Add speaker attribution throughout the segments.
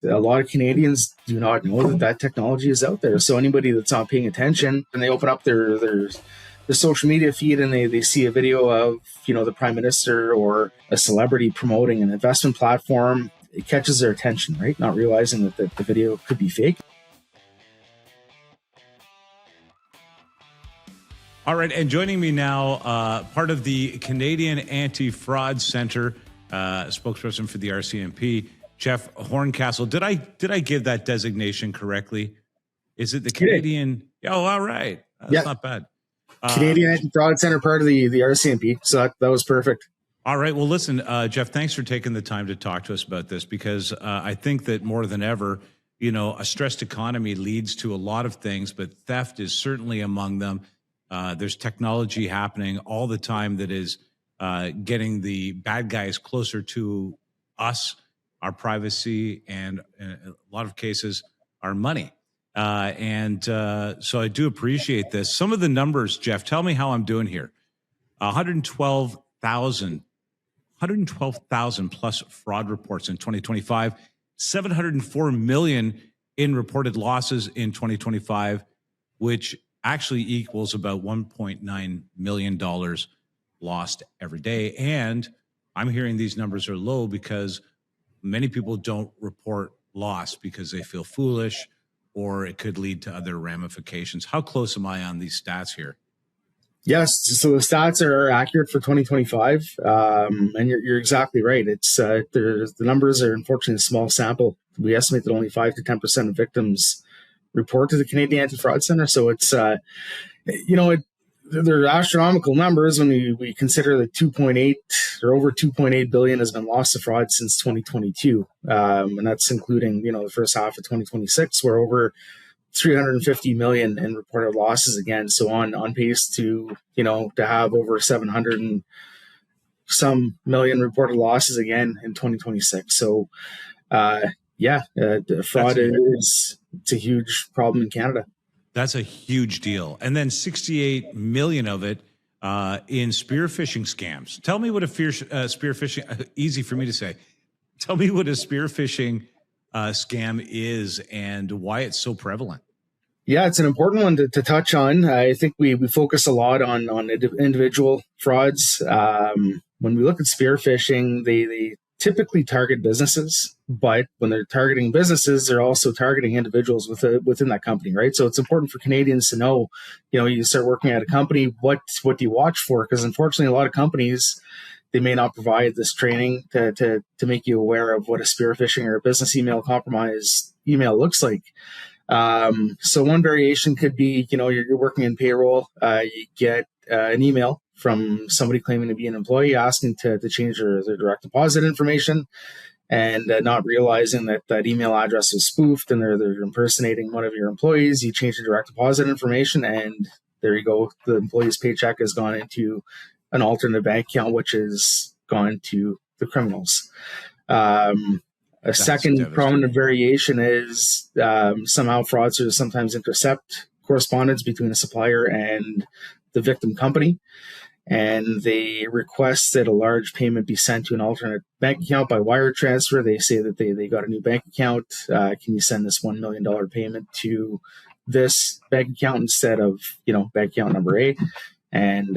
Speaker 1: a lot of Canadians do not know that that technology is out there. So anybody that's not paying attention and they open up their social media feed and they see a video of, the Prime Minister or a celebrity promoting an investment platform, it catches their attention, right? Not realizing that the video could be fake.
Speaker 2: All right, and joining me now, part of the Canadian Anti-Fraud Centre, spokesperson for the RCMP, Jeff Horncastle. Did I give that designation correctly? Is it the Canadian? Oh, all right. That's not bad.
Speaker 1: Canadian Anti-Fraud Centre, part of the RCMP. So that was perfect.
Speaker 2: All right. Well, listen, Jeff, thanks for taking the time to talk to us about this, because I think that more than ever, a stressed economy leads to a lot of things, but theft is certainly among them. There's technology happening all the time that is getting the bad guys closer to us, our privacy, and in a lot of cases, our money. So I do appreciate this. Some of the numbers, Jeff, tell me how I'm doing here. 112,000 plus fraud reports in 2025, 704 million in reported losses in 2025, which actually equals about $1.9 million lost every day. And I'm hearing these numbers are low because many people don't report loss because they feel foolish, or it could lead to other ramifications. How close am I on these stats here?
Speaker 1: Yes, so the stats are accurate for 2025, and you're exactly right. It's the numbers are unfortunately a small sample. We estimate that only 5 to 10% of victims report to the Canadian Anti-Fraud Centre. So it's, they're astronomical numbers when we consider that 2.8 or over 2.8 billion has been lost to fraud since 2022. And that's including, the first half of 2026, where over 350 million in reported losses again. So on pace to have over 700 and some million reported losses again in 2026. So, fraud it's a huge problem in Canada.
Speaker 2: That's a huge deal. And then 68 million of it in spear phishing scams. Tell me what a spear phishing, easy for me to say. Tell me what a spear phishing scam is and why it's so prevalent.
Speaker 1: Yeah, it's an important one to touch on. I think we focus a lot on individual frauds. When we look at spear phishing, they typically target businesses, but when they're targeting businesses, they're also targeting individuals within that company, right? So it's important for Canadians to know, you start working at a company, what do you watch for? Because unfortunately, a lot of companies, they may not provide this training to make you aware of what a spear phishing or a business email compromise email looks like. So one variation could be, you're working in payroll, you get an email from somebody claiming to be an employee asking to change their direct deposit information, and not realizing that email address is spoofed and they're impersonating one of your employees. You change the direct deposit information, and there you go. The employee's paycheck has gone into an alternate bank account, which has gone to the criminals. A second prominent variation is somehow fraudsters sometimes intercept correspondence between a supplier and the victim company, and they request that a large payment be sent to an alternate bank account by wire transfer. They say that they got a new bank account. Can you send this $1 million payment to this bank account instead of, bank account number A? And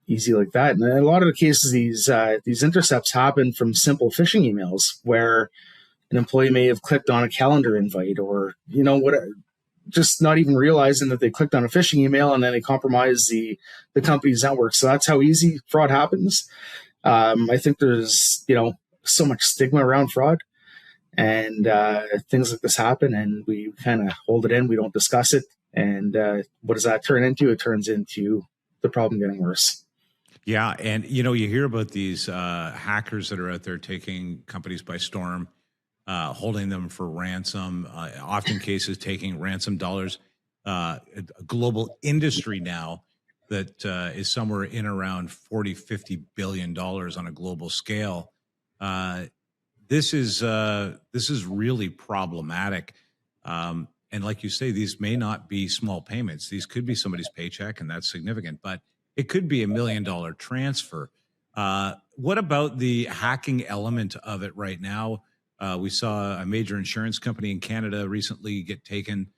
Speaker 1: easy like that. And in a lot of the cases, these intercepts happen from simple phishing emails where an employee may have clicked on a calendar invite or, just not even realizing that they clicked on a phishing email, and then they compromise the company's network. So that's how easy fraud happens. I think there's, so much stigma around fraud, and things like this happen, and we kind of hold it in. We don't discuss it. And what does that turn into? It turns into the problem getting worse.
Speaker 2: Yeah. And, you hear about these hackers that are out there taking companies by storm, holding them for ransom, often cases taking ransom dollars, a global industry now that is somewhere in around $40-50 billion on a global scale. This is really problematic. And like you say, these may not be small payments. These could be somebody's paycheck, and that's significant, but it could be $1 million transfer. What about the hacking element of it right now? We saw a major insurance company in Canada recently get taken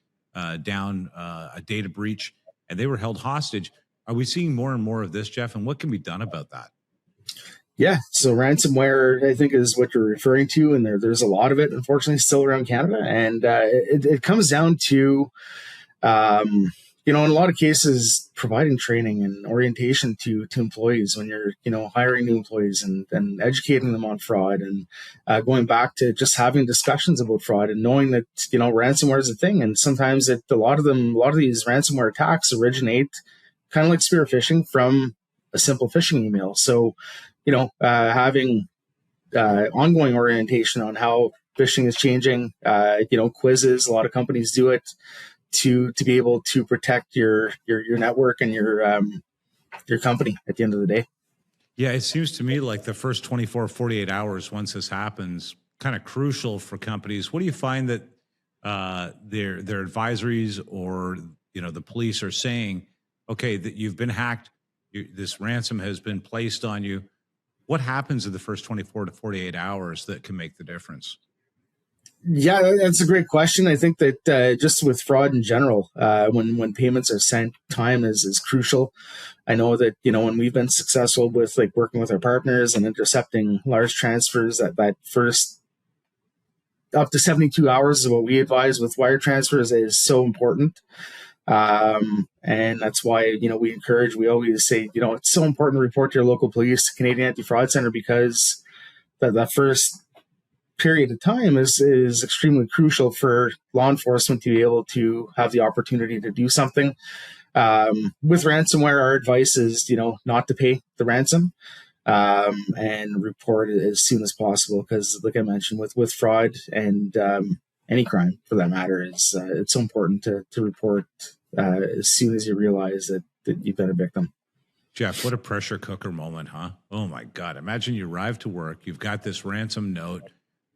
Speaker 2: down a data breach, and they were held hostage. Are we seeing more and more of this, Jeff? And what can be done about that?
Speaker 1: Yeah, so ransomware, I think, is what you're referring to, and there's a lot of it, unfortunately, still around Canada, and it comes down to, in a lot of cases, providing training and orientation to employees when you're, hiring new employees and educating them on fraud, and going back to just having discussions about fraud and knowing that ransomware is a thing, and sometimes a lot of these ransomware attacks originate kind of like spear phishing from a simple phishing email. So having ongoing orientation on how phishing is changing, quizzes, a lot of companies do it to be able to protect your network and your company at the end of the day.
Speaker 2: Yeah, it seems to me like the first 24, 48 hours once this happens, kind of crucial for companies. What do you find that their advisories or the police are saying, okay, that you've been hacked, this ransom has been placed on you? What happens in the first 24 to 48 hours that can make the difference?
Speaker 1: Yeah, that's a great question. I think that just with fraud in general, when payments are sent, time is crucial. I know that, when we've been successful with working with our partners and intercepting large transfers, that first up to 72 hours is what we advise with wire transfers is so important. And that's why, we always say, it's so important to report to your local police, Canadian Anti-Fraud Center, because that first period of time is extremely crucial for law enforcement to be able to have the opportunity to do something. With ransomware, our advice is, not to pay the ransom, and report it as soon as possible. Because like I mentioned, with fraud and any crime for that matter, it's so important to report as soon as you realize that you've been a victim.
Speaker 2: Jeff, what a pressure cooker moment, huh? Oh my God. Imagine you arrive to work, you've got this ransom note,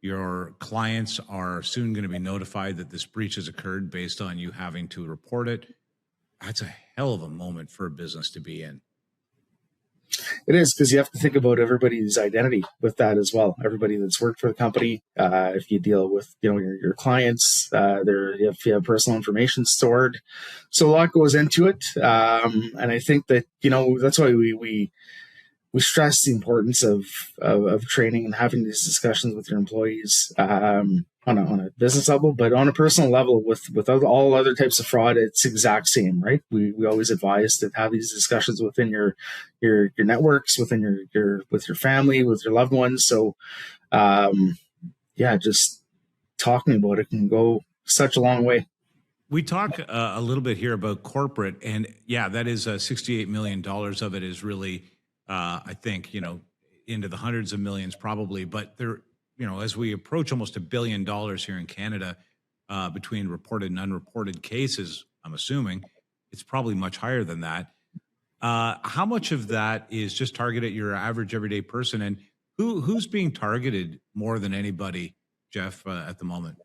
Speaker 2: your clients are soon going to be notified that this breach has occurred based on you having to report it. That's a hell of a moment for a business to be in.
Speaker 1: It is, because you have to think about everybody's identity with that as well. Everybody that's worked for the company, if you deal with your clients, if you have personal information stored, so a lot goes into it. And I think that that's why we stress the importance of training and having these discussions with your employees on a business level, but on a personal level with all other types of fraud, it's exact same, right? We always advise to have these discussions within your networks, within with your family, with your loved ones. So just talking about it can go such a long way.
Speaker 2: We talk a little bit here about corporate, and that is $68 million of it is really I think, into the hundreds of millions probably, but there, as we approach almost $1 billion here in Canada, between reported and unreported cases, I'm assuming it's probably much higher than that. How much of that is just targeted at your average everyday person, and who's being targeted more than anybody, Jeff, at the moment?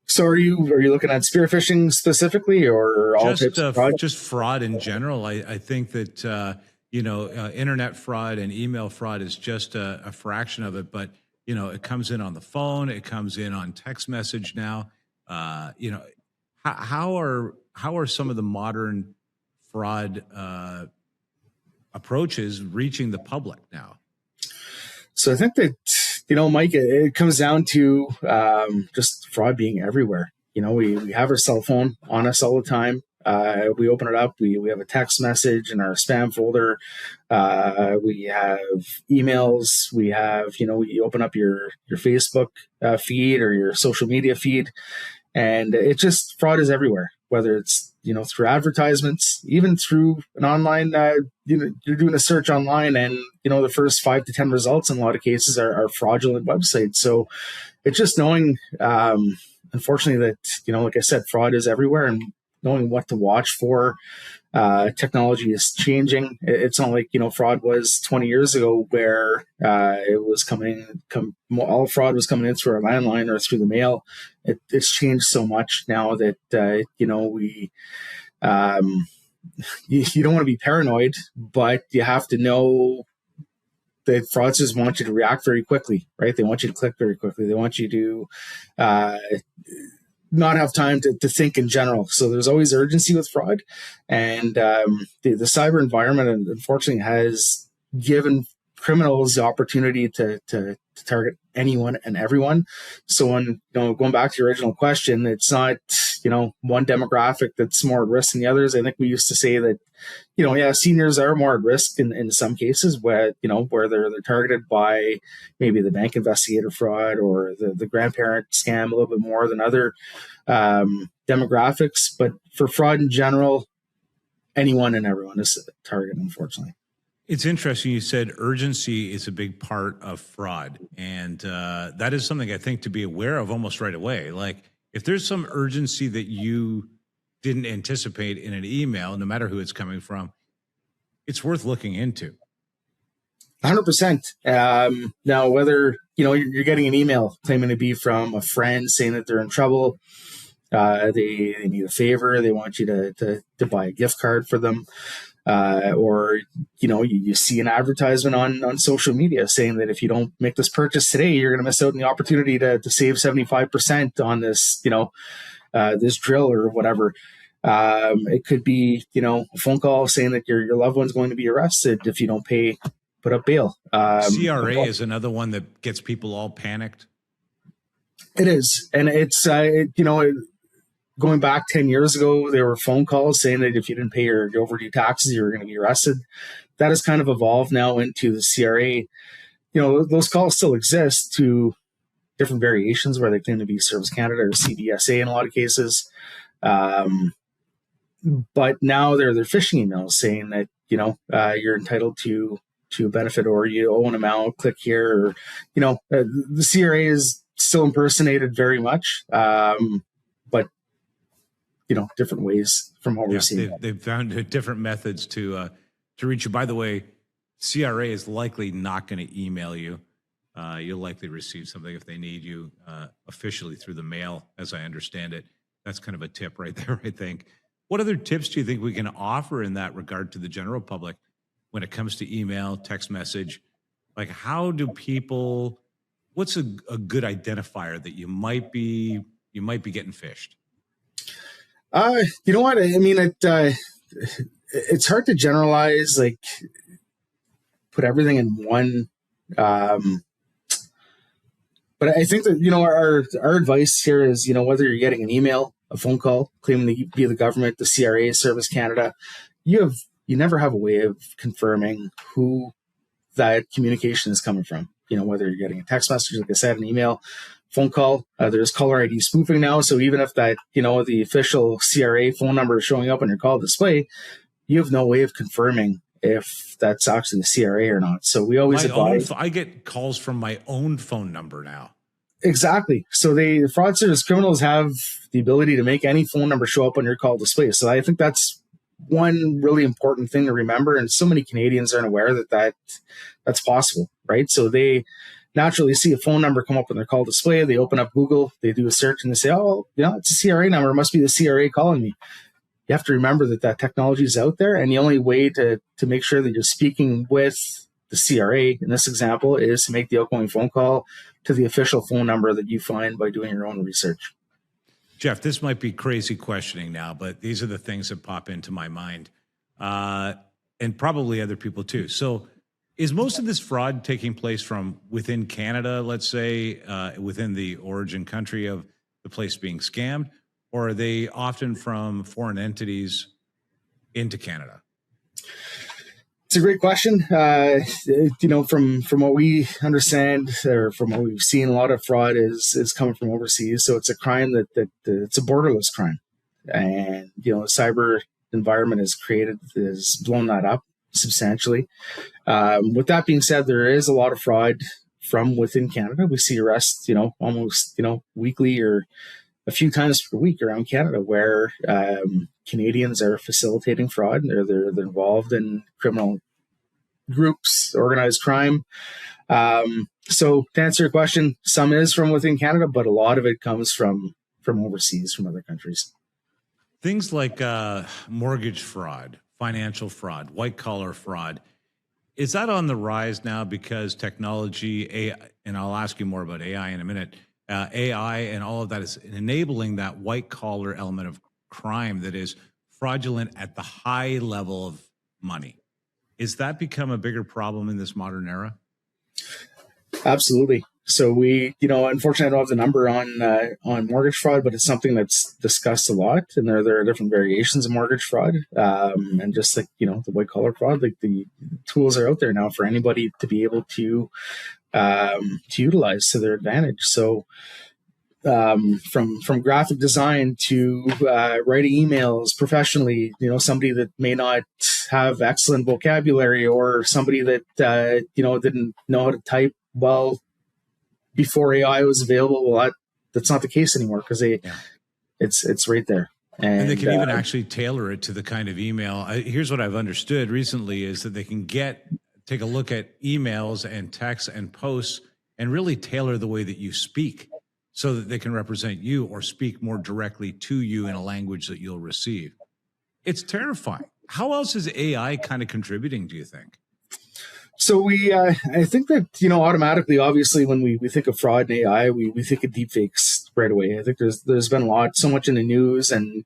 Speaker 1: So are you looking at spear phishing specifically, or all types of fraud?
Speaker 2: Just fraud in general? I think that, internet fraud and email fraud is just a fraction of it, but it comes in on the phone, it comes in on text message now. How are some of the modern fraud approaches reaching the public now?
Speaker 1: So I think that Mike, it comes down to just fraud being everywhere. We have our cell phone on us all the time. We open it up. We have a text message in our spam folder. We have emails. We have, you open up your Facebook feed or your social media feed, and it just fraud is everywhere. Whether it's through advertisements, even through an online, you're doing a search online, and the first 5 to 10 results in a lot of cases are fraudulent websites. So it's just knowing, unfortunately, that like I said, fraud is everywhere, and knowing what to watch for. Technology is changing. It's not like fraud was 20 years ago, where it was all fraud was coming in through our landline or through the mail. It's changed so much now that we you don't want to be paranoid, but you have to know the fraudsters want you to react very quickly, right? They want you to click very quickly. They want you to not have time to think in general. So there's always urgency with fraud. And the cyber environment, unfortunately, has given criminals the opportunity to target anyone and everyone. So when, going back to your original question, it's not, one demographic that's more at risk than the others. I think we used to say that, seniors are more at risk in some cases where they're targeted by maybe the bank investigator fraud or the grandparent scam a little bit more than other demographics. But for fraud in general, anyone and everyone is a target, unfortunately.
Speaker 2: It's interesting. You said urgency is a big part of fraud. And that is something I think to be aware of almost right away. Like if there's some urgency that you didn't anticipate in an email, no matter who it's coming from, it's worth looking into.
Speaker 1: 100%. Now, whether, you're getting an email claiming to be from a friend saying that they're in trouble, they need a favor, they want you to buy a gift card for them. Or, you see an advertisement on social media saying that if you don't make this purchase today, you're going to miss out on the opportunity to save 75% on this, this drill or whatever. It could be, a phone call saying that your loved one's going to be arrested if you don't put up bail.
Speaker 2: CRA is another one that gets people all panicked.
Speaker 1: It is. And it's, going back 10 years ago, there were phone calls saying that if you didn't pay your overdue taxes, you were going to be arrested. That has kind of evolved now into the CRA. Those calls still exist to different variations where they claim to be Service Canada or CBSA in a lot of cases. But now they're phishing emails saying that, you're entitled to a benefit or you owe an amount, click here. Or, the CRA is still impersonated very much. But different ways from what we're seeing.
Speaker 2: They've found different methods to reach you. By the way, CRA is likely not going to email you. You'll likely receive something if they need you officially through the mail, as I understand it. That's kind of a tip right there, I think. What other tips do you think we can offer in that regard to the general public when it comes to email, text message? Like how do people, what's a good identifier that you might be getting phished?
Speaker 1: You know what? I mean, it's hard to generalize, like put everything in one. But I think that, our advice here is, whether you're getting an email, a phone call claiming to be the government, the CRA, Service Canada, you never have a way of confirming who that communication is coming from. Whether you're getting a text message, like I said, an email, phone call, there's caller ID spoofing now. So even if that, the official CRA phone number is showing up on your call display, you have no way of confirming if that's actually the CRA or not. So we always advise.
Speaker 2: I get calls from my own phone number now.
Speaker 1: Exactly. So the fraudsters, criminals have the ability to make any phone number show up on your call display. So I think that's one really important thing to remember. And so many Canadians aren't aware that that's possible, right? So they naturally see a phone number come up on their call display. They open up Google, they do a search, and they say, oh, it's a CRA number. It must be the CRA calling me. You have to remember that technology is out there. And the only way to make sure that you're speaking with the CRA in this example is to make the outgoing phone call to the official phone number that you find by doing your own research.
Speaker 2: Jeff, this might be crazy questioning now, but these are the things that pop into my mind, and probably other people too. So is most of this fraud taking place from within Canada, let's say, within the origin country of the place being scammed, or are they often from foreign entities into Canada?
Speaker 1: It's a great question. From what we understand or from what we've seen, a lot of fraud is coming from overseas. So it's a crime that it's a borderless crime, and the cyber environment has blown that up substantially. With that being said, there is a lot of fraud from within Canada. We see arrests, almost weekly or a few times per week around Canada where Canadians are facilitating fraud. They're involved in criminal groups, organized crime. So to answer your question, some is from within Canada, but a lot of it comes from overseas, from other countries.
Speaker 2: Things like mortgage fraud, financial fraud, white collar fraud. Is that on the rise now because technology, AI, and I'll ask you more about AI in a minute, AI and all of that is enabling that white collar element of crime that is fraudulent at the high level of money. Is that become a bigger problem in this modern era?
Speaker 1: Absolutely. So we, unfortunately, I don't have the number on mortgage fraud, but it's something that's discussed a lot, and there are different variations of mortgage fraud, and just like the white collar fraud, like the tools are out there now for anybody to be able to utilize to their advantage. So from graphic design to writing emails professionally, somebody that may not have excellent vocabulary, or somebody that didn't know how to type well before AI was available. Well, that's not the case anymore, because it's right there.
Speaker 2: And they can even actually tailor it to the kind of email. Here's what I've understood recently is that they can take a look at emails and texts and posts and really tailor the way that you speak so that they can represent you or speak more directly to you in a language that you'll receive. It's terrifying. How else is AI kind of contributing, do you think?
Speaker 1: So I think that, automatically, obviously, when we think of fraud and AI, we think of deepfakes right away. I think there's been so much in the news and,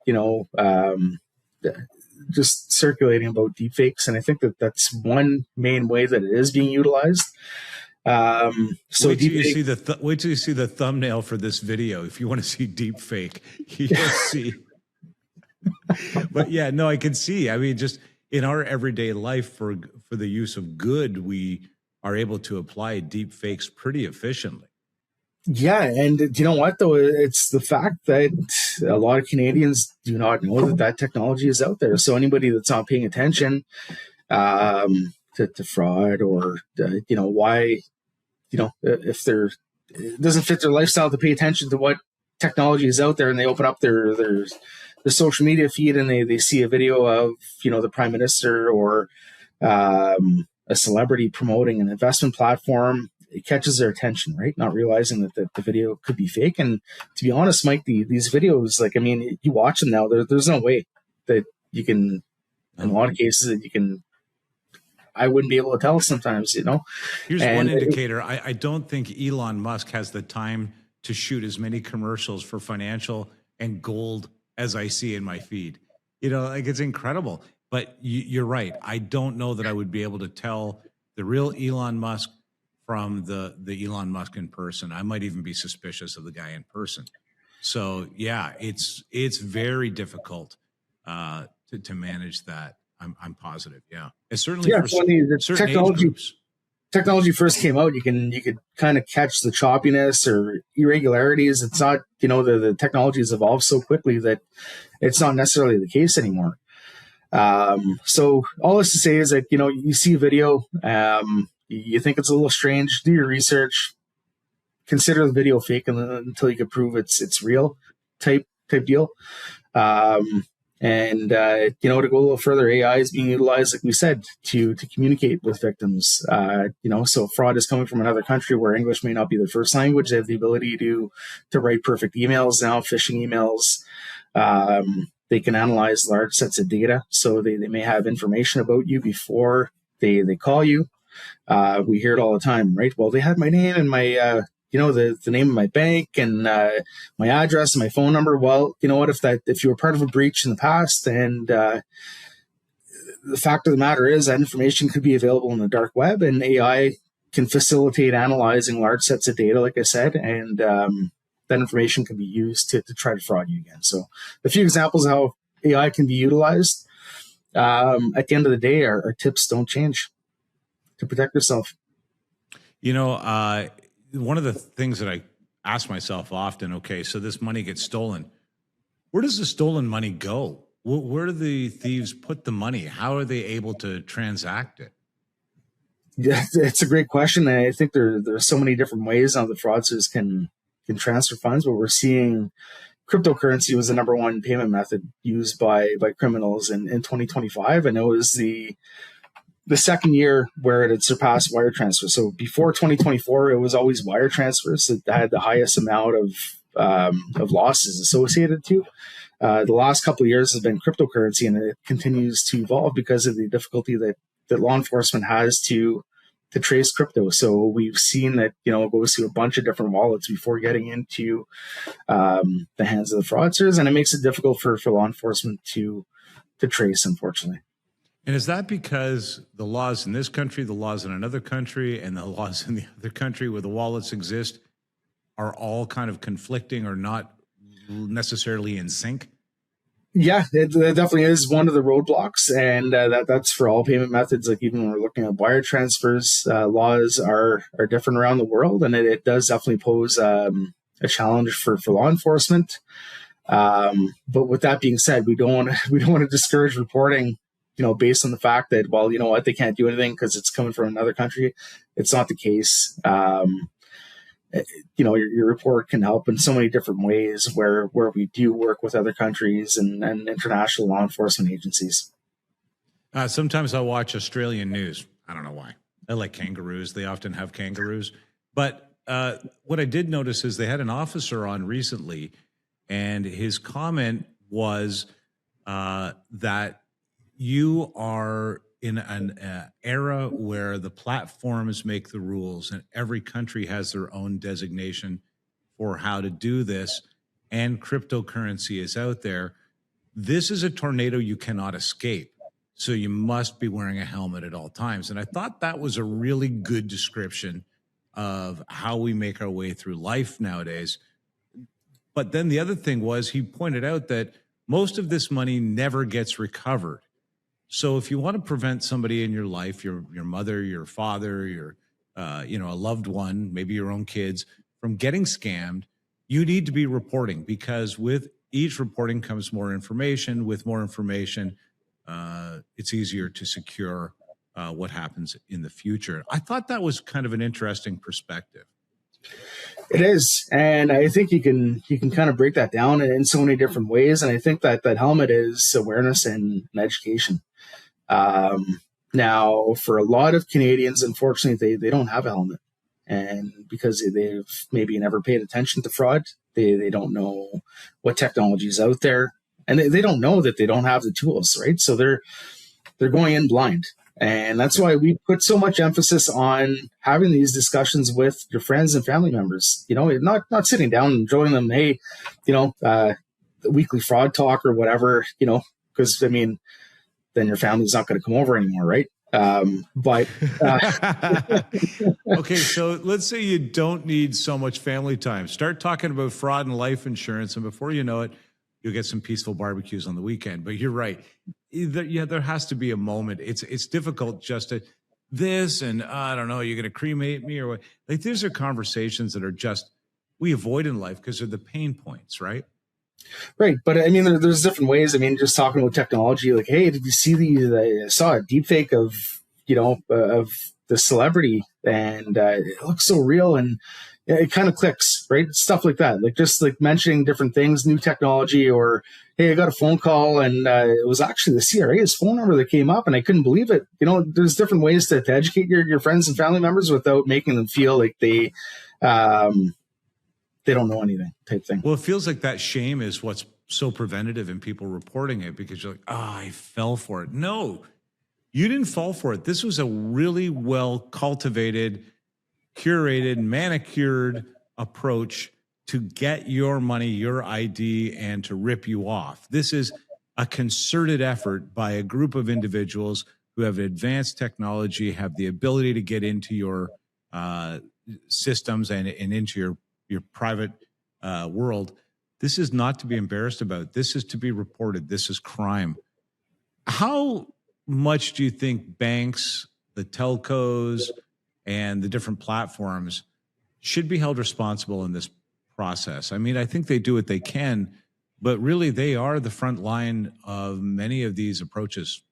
Speaker 1: just circulating about deepfakes. And I think that that's one main way that it is being utilized. So
Speaker 2: wait till you see the thumbnail for this video. If you want to see deepfake, you'll see. But yeah, no, I can see. I mean, just in our everyday life for the use of good, we are able to apply deep fakes pretty efficiently.
Speaker 1: Yeah. And you know what, though? It's the fact that a lot of Canadians do not know that technology is out there. So anybody that's not paying attention to fraud, or, why, if it doesn't fit their lifestyle to pay attention to what technology is out there, and they open up their social media feed and they see a video of, the Prime Minister or a celebrity promoting an investment platform, it catches their attention, right? Not realizing that the video could be fake. And to be honest, Mike, these videos, you watch them now, there's no way that you can, in a lot of cases, that you can, I wouldn't be able to tell sometimes,
Speaker 2: Here's one indicator. I don't think Elon Musk has the time to shoot as many commercials for financial and gold as I see in my feed. It's incredible. But you're right. I don't know that I would be able to tell the real Elon Musk from the Elon Musk in person. I might even be suspicious of the guy in person. So yeah, it's very difficult to manage that. I'm positive. Yeah, it's certainly for certain age groups.
Speaker 1: Technology first came out, you could kind of catch the choppiness or irregularities. It's not, the technology has evolved so quickly that it's not necessarily the case anymore. So all this to say is that, you see a video, you think it's a little strange, do your research, consider the video fake until you can prove it's real type deal. And to go a little further, AI is being utilized, like we said, to communicate with victims. So fraud is coming from another country where English may not be their first language. They have the ability to write perfect emails now, phishing emails. They can analyze large sets of data. So they may have information about you before they call you. We hear it all the time, right? Well, they had my name and my the name of my bank and my address and my phone number. Well, you know what? If you were part of a breach in the past, and the fact of the matter is that information could be available in the dark web, and AI can facilitate analyzing large sets of data, like I said, and that information can be used to try to fraud you again. So a few examples of how AI can be utilized. At the end of the day, our tips don't change to protect yourself.
Speaker 2: One of the things that I ask myself often, okay, so this money gets stolen. Where does the stolen money go? Where do the thieves put the money? How are they able to transact it?
Speaker 1: Yeah, it's a great question. I think there's so many different ways how the fraudsters can transfer funds, but we're seeing cryptocurrency was the number one payment method used by criminals in 2025, and it was the second year where it had surpassed wire transfers. So before 2024, it was always wire transfers that had the highest amount of losses associated to. The last couple of years has been cryptocurrency, and it continues to evolve because of the difficulty that that law enforcement has to trace crypto. So we've seen that, it goes through a bunch of different wallets before getting into the hands of the fraudsters, and it makes it difficult for law enforcement to trace, unfortunately.
Speaker 2: And is that because the laws in this country, the laws in another country, and the laws in the other country where the wallets exist are all kind of conflicting or not necessarily in sync?
Speaker 1: Yeah, it definitely is one of the roadblocks, and that's for all payment methods. Like even when we're looking at wire transfers, laws are different around the world, and it does definitely pose a challenge for law enforcement. But with that being said, we don't want to discourage reporting, based on the fact that, well, you know what, they can't do anything because it's coming from another country. It's not the case. Your report can help in so many different ways where we do work with other countries and international law enforcement agencies.
Speaker 2: Sometimes I watch Australian news. I don't know why. I like kangaroos. They often have kangaroos. But what I did notice is they had an officer on recently, and his comment was that you are in an era where the platforms make the rules and every country has their own designation for how to do this, and cryptocurrency is out there. This is a tornado you cannot escape. So you must be wearing a helmet at all times. And I thought that was a really good description of how we make our way through life nowadays. But then the other thing was he pointed out that most of this money never gets recovered. So if you want to prevent somebody in your life, your mother, your father, your a loved one, maybe your own kids, from getting scammed, you need to be reporting, because with each reporting comes more information. With more information, it's easier to secure what happens in the future. I thought that was kind of an interesting perspective.
Speaker 1: It is, and I think you can kind of break that down in so many different ways. And I think that helmet is awareness and education. Now, for a lot of Canadians, unfortunately, they don't have a helmet, and because they've maybe never paid attention to fraud, they don't know what technology is out there, and they don't know that they don't have the tools, right? So they're going in blind. And that's why we put so much emphasis on having these discussions with your friends and family members, not sitting down and showing them, hey, the weekly fraud talk or whatever, because then your family's not going to come over anymore, right? Okay,
Speaker 2: so let's say you don't need so much family time. Start talking about fraud and life insurance, and before you know it, you'll get some peaceful barbecues on the weekend. But you're right. There has to be a moment. It's difficult just to this, and I don't know, you're going to cremate me or what? Like, these are conversations that are just, we avoid in life because they're the pain points, right?
Speaker 1: Right. But there's different ways. Just talking about technology, like, hey, did you see I saw a deep fake of the celebrity, and it looks so real, and it kind of clicks, right? Stuff like that, like just like mentioning different things, new technology, or hey, I got a phone call and it was actually the CRA's phone number that came up, and I couldn't believe it. There's different ways to educate your friends and family members without making them feel like they don't know anything, type thing.
Speaker 2: Well, it feels like that shame is what's so preventative in people reporting it, because you're like, I fell for it. No, you didn't fall for it. This was a really well cultivated, curated, manicured approach to get your money, your ID, and to rip you off. This is a concerted effort by a group of individuals who have advanced technology, have the ability to get into your systems and into your private world. This is not to be embarrassed about. This is to be reported. This is crime. How much do you think banks, the telcos, and the different platforms should be held responsible in this process? I think they do what they can, but really they are the front line of many of these approaches.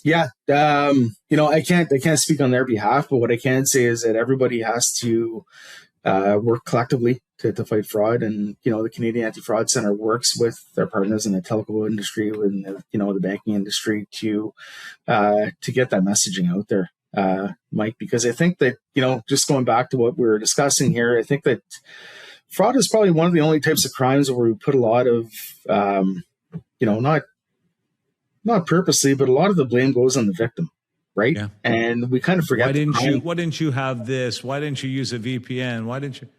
Speaker 1: Yeah. I can't speak on their behalf, but what I can say is that everybody has to work collectively to fight fraud. And, the Canadian Anti-Fraud Center works with their partners in the telco industry and, the banking industry to get that messaging out there, Mike, because I think that, just going back to what we were discussing here, I think that fraud is probably one of the only types of crimes where we put a lot of, not purposely, but a lot of the blame goes on the victim, right?
Speaker 2: Yeah.
Speaker 1: And we kind of forget.
Speaker 2: Why didn't you have this? Why didn't you use a VPN? Why didn't you?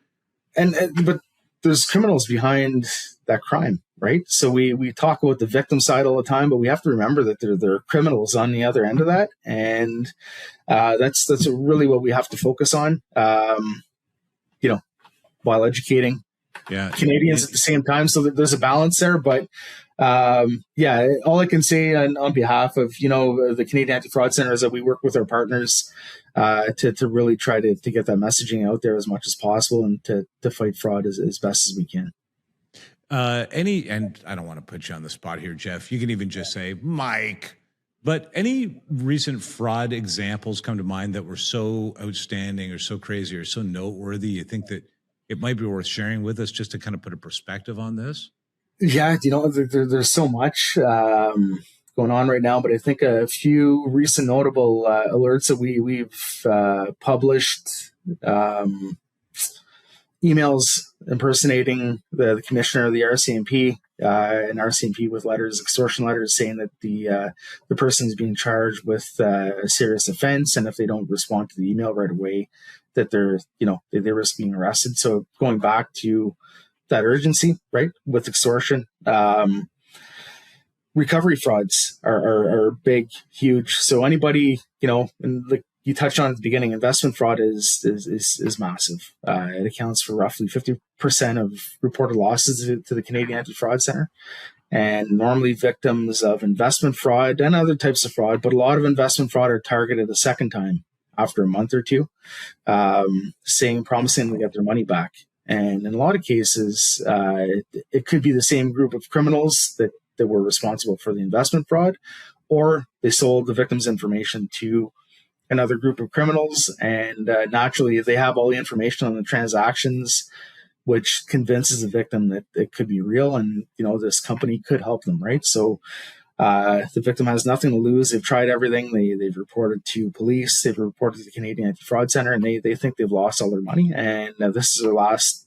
Speaker 1: But there's criminals behind that crime, right? So we talk about the victim side all the time, but we have to remember that there are criminals on the other end of that, and that's really what we have to focus on. While educating Canadians at the same time, so that there's a balance there. But all I can say on behalf of the Canadian Anti-Fraud Center is that we work with our partners to really try to get that messaging out there as much as possible, and to fight fraud as best as we can.
Speaker 2: And I don't want to put you on the spot here, Jeff. You can even just say Mike. But any recent fraud examples come to mind that were so outstanding or so crazy or so noteworthy? You think that it might be worth sharing with us just to kind of put a perspective on this?
Speaker 1: Yeah, there's so much going on right now, but I think a few recent notable alerts that we've published, emails impersonating the commissioner of the RCMP, and RCMP with extortion letters saying that the person is being charged with a serious offense, and if they don't respond to the email right away, that they risk being arrested. So going back to that urgency, right, with extortion, recovery frauds are big, huge. So anybody, and like you touched on at the beginning, investment fraud is massive. It accounts for roughly 50% of reported losses to the Canadian Anti-Fraud Center. And normally victims of investment fraud and other types of fraud, but a lot of investment fraud are targeted a second time after a month or two, promising to get their money back. And in a lot of cases, it could be the same group of criminals that were responsible for the investment fraud, or they sold the victim's information to another group of criminals. And naturally, if they have all the information on the transactions, which convinces the victim that it could be real and, this company could help them, right? So the victim has nothing to lose. They've tried everything. They've reported to police. They've reported to the Canadian Anti-Fraud Center, and they think they've lost all their money. And this is their last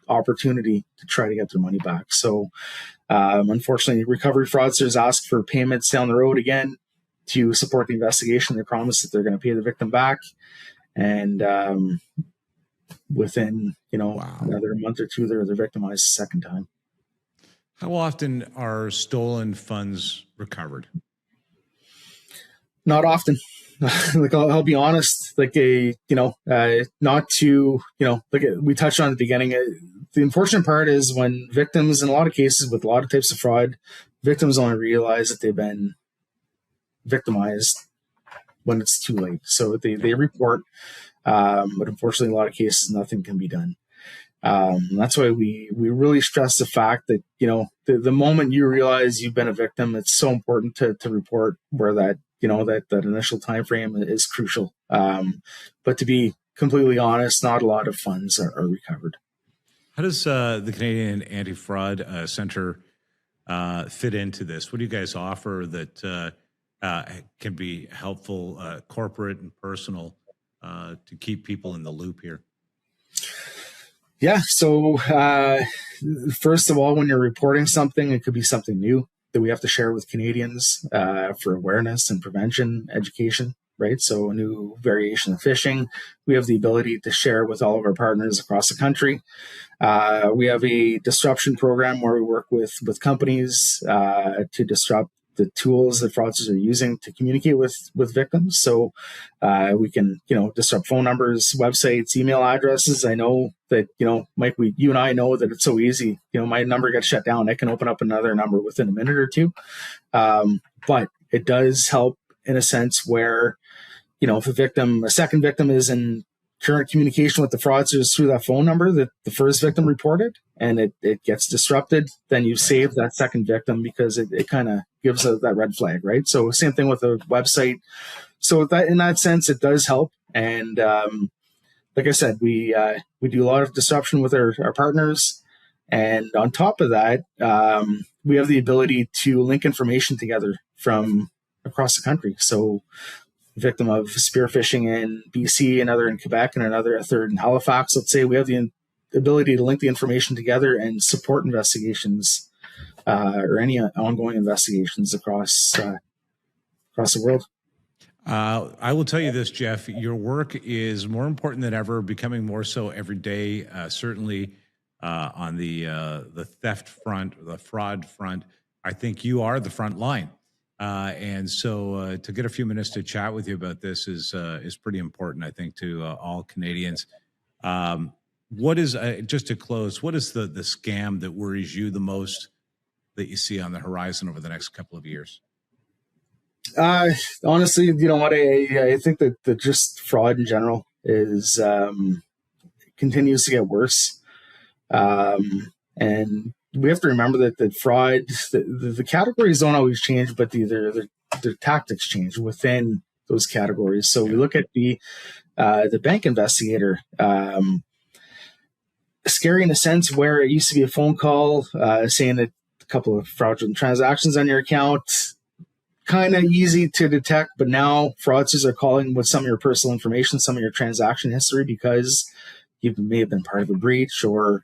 Speaker 1: opportunity to try to get their money back. So unfortunately, recovery fraudsters ask for payments down the road again to support the investigation. They promise that they're going to pay the victim back. And within, another month or two, they're victimized a second time.
Speaker 2: How often are stolen funds recovered?
Speaker 1: Not often. Like I'll be honest. Like not to like we touched on at the beginning. The unfortunate part is when victims, in a lot of cases with a lot of types of fraud, victims only realize that they've been victimized when it's too late. So they report, but unfortunately, in a lot of cases, nothing can be done. That's why we really stress the fact that, the moment you realize you've been a victim, it's so important to report, where that, that initial time frame is crucial. But to be completely honest, not a lot of funds are recovered.
Speaker 2: How does the Canadian Anti-Fraud Center fit into this? What do you guys offer that can be helpful, corporate and personal, to keep people in the loop here?
Speaker 1: Yeah. So first of all, when you're reporting something, it could be something new that we have to share with Canadians for awareness and prevention education, right? So a new variation of phishing, we have the ability to share with all of our partners across the country. We have a disruption program where we work with companies to disrupt the tools that fraudsters are using to communicate with victims. So we can, disrupt phone numbers, websites, email addresses. I know that, Mike, you and I know that it's so easy. My number gets shut down. I can open up another number within a minute or two. But it does help in a sense where, if a second victim is in current communication with the fraudsters through that phone number that the first victim reported, and it gets disrupted, then you save that second victim because it kind of gives that red flag, right? So same thing with a website. So in that sense, it does help. And like I said, we do a lot of disruption with our partners. And on top of that, we have the ability to link information together from across the country. So victim of spear phishing in BC, another in Quebec, and a third in Halifax. Let's say we have the ability to link the information together and support investigations or any ongoing investigations across the world.
Speaker 2: I will tell you this, Jeff, your work is more important than ever, becoming more so every day, certainly on the theft front, the fraud front. I think you are the front line. And so to get a few minutes to chat with you about this is pretty important, I think, to all Canadians. What is, just to close, what is the scam that worries you the most that you see on the horizon over the next couple of years?
Speaker 1: Honestly, you know what? I think that just fraud in general is continues to get worse, and we have to remember that fraud, the categories don't always change, but their tactics change within those categories. So we look at the bank investigator. Scary in a sense, where it used to be a phone call saying that a couple of fraudulent transactions on your account. Kind of easy to detect, but now fraudsters are calling with some of your personal information, some of your transaction history, because you may have been part of a breach, or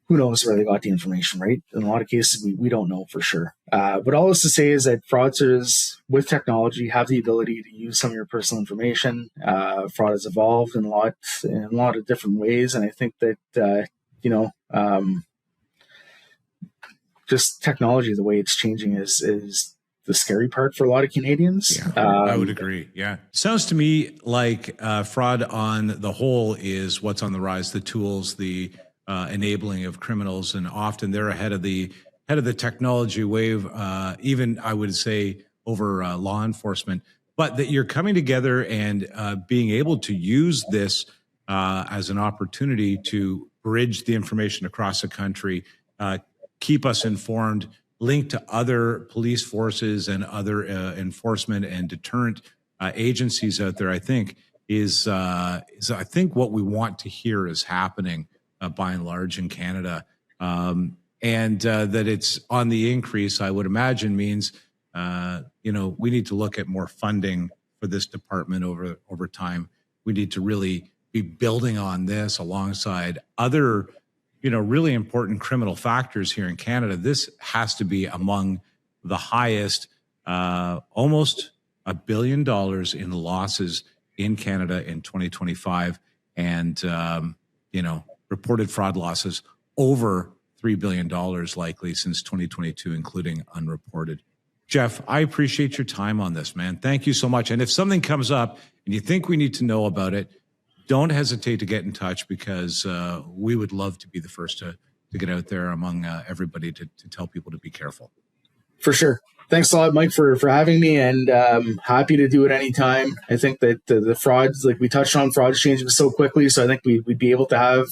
Speaker 1: who knows where they got the information, right? In a lot of cases, we don't know for sure. But all this to say is that fraudsters with technology have the ability to use some of your personal information. Fraud has evolved in a lot of different ways, and I think that just technology, the way it's changing, is the scary part for a lot of Canadians.
Speaker 2: Yeah, I would agree. Yeah. Sounds to me like fraud on the whole is what's on the rise, the tools, the enabling of criminals, and often they're ahead of the technology wave, even I would say over law enforcement, but that you're coming together and being able to use this as an opportunity to bridge the information across the country, keep us informed, linked to other police forces and other enforcement and deterrent agencies out there, I think is I think what we want to hear is happening by and large in Canada. And that it's on the increase, I would imagine, means we need to look at more funding for this department over time. We need to really be building on this alongside other really important criminal factors here in Canada. This has to be among the highest, almost $1 billion in losses in Canada in 2025. And, reported fraud losses over $3 billion likely since 2022, including unreported. Jeff, I appreciate your time on this, man. Thank you so much. And if something comes up and you think we need to know about it, don't hesitate to get in touch, because we would love to be the first to get out there among everybody to tell people to be careful.
Speaker 1: For sure. Thanks a lot, Mike, for having me, and happy to do it anytime. I think that the frauds, like we touched on, fraud is changing so quickly, so I think we'd be able to have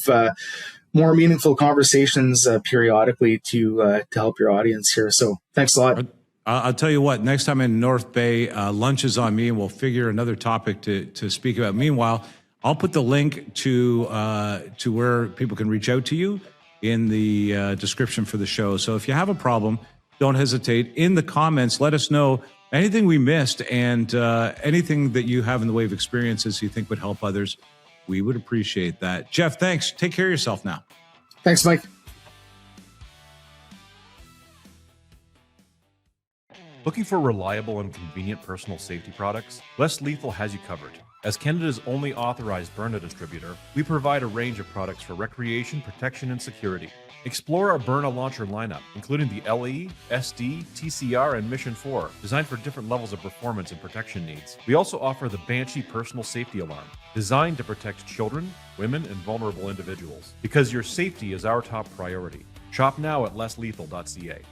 Speaker 1: more meaningful conversations periodically to help your audience here. So thanks a lot.
Speaker 2: I'll tell you what, next time in North Bay, lunch is on me, and we'll figure another topic to speak about. Meanwhile, I'll put the link to where people can reach out to you in the description for the show. So if you have a problem, don't hesitate. In the comments, let us know anything we missed, and anything that you have in the way of experiences you think would help others. We would appreciate that. Jeff, thanks. Take care of yourself now.
Speaker 1: Thanks, Mike.
Speaker 3: Looking for reliable and convenient personal safety products? Less Lethal has you covered. As Canada's only authorized Byrna distributor, we provide a range of products for recreation, protection, and security. Explore our Byrna launcher lineup, including the LE, SD, TCR, and Mission 4, designed for different levels of performance and protection needs. We also offer the Banshee personal safety alarm, designed to protect children, women, and vulnerable individuals. Because your safety is our top priority. Shop now at lesslethal.ca.